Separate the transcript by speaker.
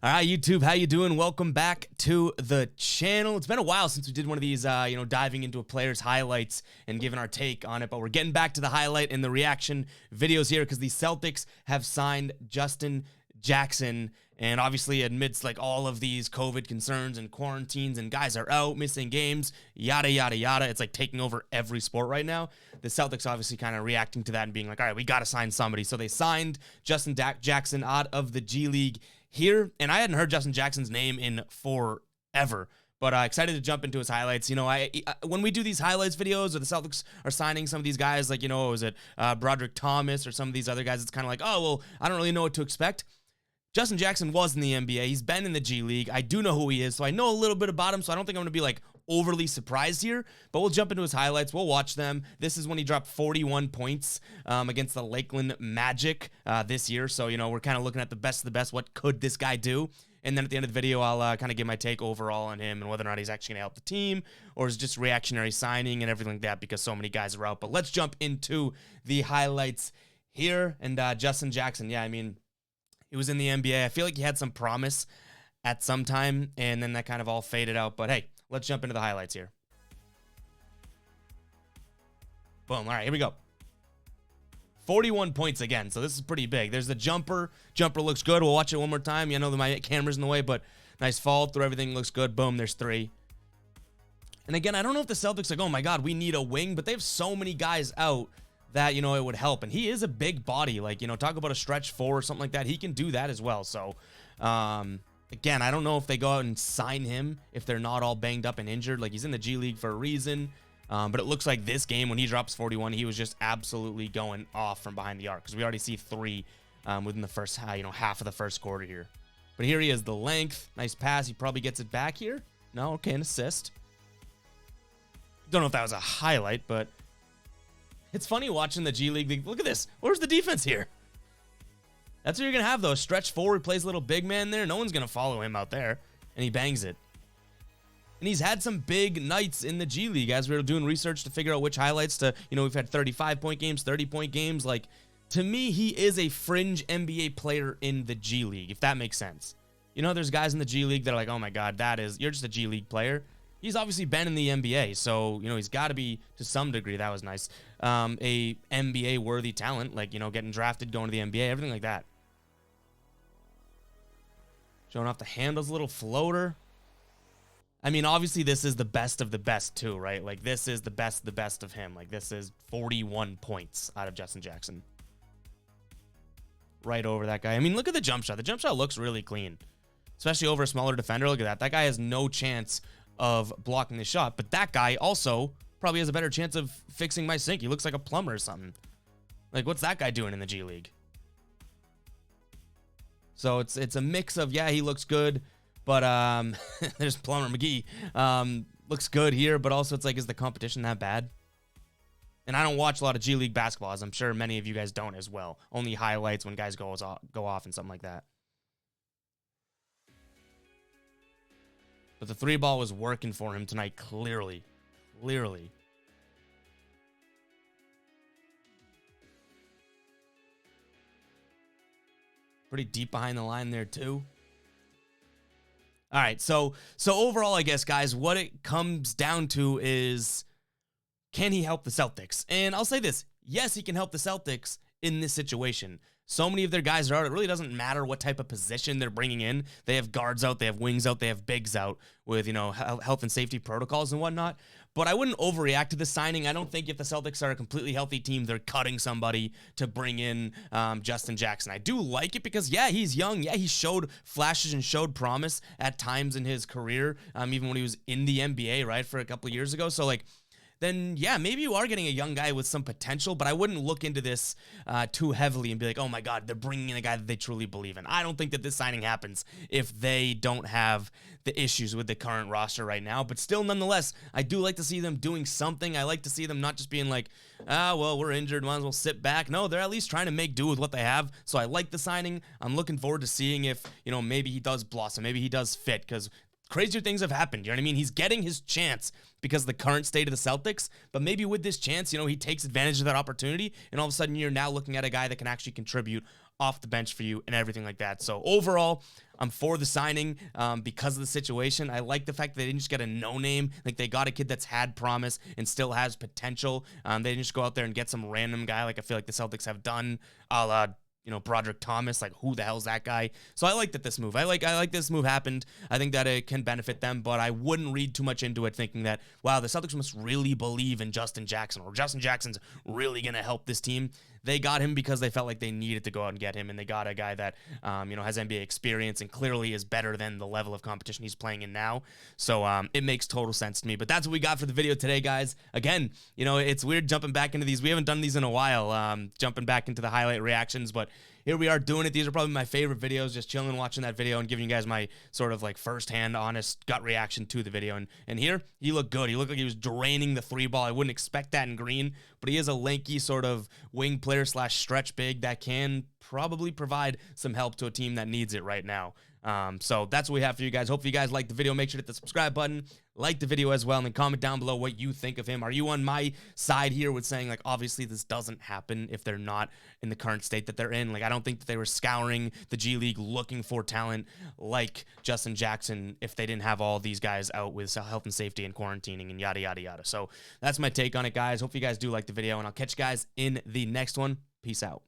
Speaker 1: All right, YouTube, how you doing? Welcome back to the channel. It's been a while since we did one of these, diving into a player's highlights and giving our take on it, but we're getting back to the highlight and the reaction videos here because the Celtics have signed Justin Jackson, and obviously amidst like all of these COVID concerns and quarantines and guys are out, missing games, yada, yada, yada. It's like taking over every sport right now. The Celtics obviously kind of reacting to that and being like, all right, we got to sign somebody. So they signed Justin Jackson out of the G League here, and I hadn't heard Justin Jackson's name in forever, but excited to jump into his highlights. You know, when we do these highlights videos, or the Celtics are signing some of these guys, like, was it Broderick Thomas or some of these other guys, it's kind of like, oh, well, I don't really know what to expect. Justin Jackson was in the NBA. He's been in the G League. I do know who he is, so I know a little bit about him, so I don't think I'm going to be, like, overly surprised here, but we'll jump into his highlights. We'll watch them. This is when he dropped 41 points against the Lakeland Magic this year, so, we're kind of looking at the best of the best. What could this guy do? And then at the end of the video, I'll kind of give my take overall on him and whether or not he's actually going to help the team or is just reactionary signing and everything like that because so many guys are out. But let's jump into the highlights here. And Justin Jackson, yeah, I mean, he was in the NBA. I feel like he had some promise at some time, and then that kind of all faded out. But hey, let's jump into the highlights here. Boom. All right, here we go. 41 points again, so this is pretty big. There's the jumper. Jumper looks good. We'll watch it one more time. You know, my camera's in the way, but nice fall through. Everything looks good. Boom, there's 3. And again, I don't know if the Celtics are like, oh my God, we need a wing, but they have so many guys out that, it would help. And he is a big body. Like, talk about a stretch 4 or something like that. He can do that as well. So, again, I don't know if they go out and sign him if they're not all banged up and injured. Like, he's in the G League for a reason. But it looks like this game, when he drops 41, he was just absolutely going off from behind the arc. Because we already see 3 within the first, half of the first quarter here. But here he is, the length. Nice pass. He probably gets it back here. No, okay, an assist. Don't know if that was a highlight, but it's funny watching the G League. Look at this. Where's the defense here? That's what you're going to have, though. Stretch forward, plays a little big man there. No one's going to follow him out there. And he bangs it. And he's had some big nights in the G League as we were doing research to figure out which highlights to, we've had 35-point games, 30-point games. Like, to me, he is a fringe NBA player in the G League, if that makes sense. There's guys in the G League that are like, oh my God, you're just a G League player. He's obviously been in the NBA, so, he's got to be, to some degree, that was nice, a NBA-worthy talent, like, getting drafted, going to the NBA, everything like that. Showing off the handles, little floater. I mean, obviously, this is the best of the best, too, right? Like, this is the best of him. Like, this is 41 points out of Justin Jackson. Right over that guy. I mean, look at the jump shot. The jump shot looks really clean, especially over a smaller defender. Look at that. That guy has no chance of blocking the shot, but that guy also probably has a better chance of fixing my sink. He looks like a plumber or something. Like, what's that guy doing in the G League? So it's a mix of, yeah, he looks good, but there's Plumber McGee. Looks good here, but also it's like, is the competition that bad? And I don't watch a lot of G League basketball, as I'm sure many of you guys don't as well. Only highlights when guys go off and something like that. But the 3-ball was working for him tonight, clearly. Clearly. Pretty deep behind the line there, too. All right, so overall, I guess, guys, what it comes down to is, can he help the Celtics? And I'll say this. Yes, he can help the Celtics in this situation. So many of their guys are out. It really doesn't matter what type of position they're bringing in. They have guards out. They have wings out. They have bigs out with, health and safety protocols and whatnot. But I wouldn't overreact to the signing. I don't think if the Celtics are a completely healthy team, they're cutting somebody to bring in Justin Jackson. I do like it because, yeah, he's young. Yeah, he showed flashes and showed promise at times in his career, even when he was in the NBA, right, for a couple of years ago. So, like, then, yeah, maybe you are getting a young guy with some potential, but I wouldn't look into this too heavily and be like, oh, my God, they're bringing in a guy that they truly believe in. I don't think that this signing happens if they don't have the issues with the current roster right now, but still, nonetheless, I do like to see them doing something. I like to see them not just being like, well, we're injured, might as well sit back. No, they're at least trying to make do with what they have, so I like the signing. I'm looking forward to seeing if, maybe he does blossom, maybe he does fit, because crazier things have happened. You know what I mean? He's getting his chance because of the current state of the Celtics. But maybe with this chance, he takes advantage of that opportunity. And all of a sudden, you're now looking at a guy that can actually contribute off the bench for you and everything like that. So overall, I'm for the signing because of the situation. I like the fact that they didn't just get a no-name. Like, they got a kid that's had promise and still has potential. They didn't just go out there and get some random guy like I feel like the Celtics have done, a la, Broderick Thomas. Like, who the hell's that guy? So I like that this move. I like this move happened. I think that it can benefit them, but I wouldn't read too much into it thinking that, wow, the Celtics must really believe in Justin Jackson, or Justin Jackson's really going to help this team. They got him because they felt like they needed to go out and get him, and they got a guy that, has NBA experience and clearly is better than the level of competition he's playing in now. So it makes total sense to me. But that's what we got for the video today, guys. Again, it's weird jumping back into these. We haven't done these in a while, jumping back into the highlight reactions, but here we are doing it. These are probably my favorite videos, just chilling, watching that video and giving you guys my sort of like firsthand, honest gut reaction to the video. And here, he looked good. He looked like he was draining the three ball. I wouldn't expect that in green, but he is a lanky sort of wing player / stretch big that can probably provide some help to a team that needs it right now. So that's what we have for you guys. Hope you guys liked the video. Make sure to hit the subscribe button, like the video as well, and then comment down below what you think of him. Are you on my side here with saying, like, obviously this doesn't happen if they're not in the current state that they're in? Like, I don't think that they were scouring the G League looking for talent like Justin Jackson if they didn't have all these guys out with health and safety and quarantining and yada, yada, yada. So that's my take on it, guys. Hope you guys do like the video, and I'll catch you guys in the next one. Peace out.